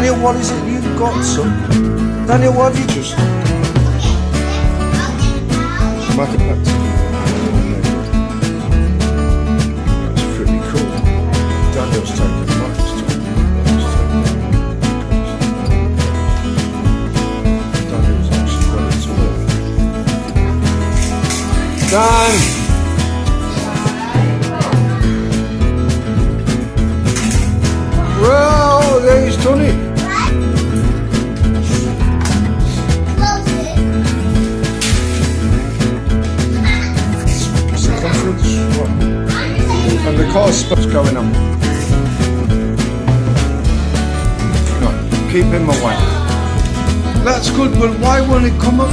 Daniel, what is it you've got, son? Daniel, what have you just... Mark it back to me. That's pretty cool. Daniel's taking Mark's to Daniel's actually ready to work. Dan! Well, there he's done it. And the car's stuff's going on. No, keep him away. That's good, but why won't it come up?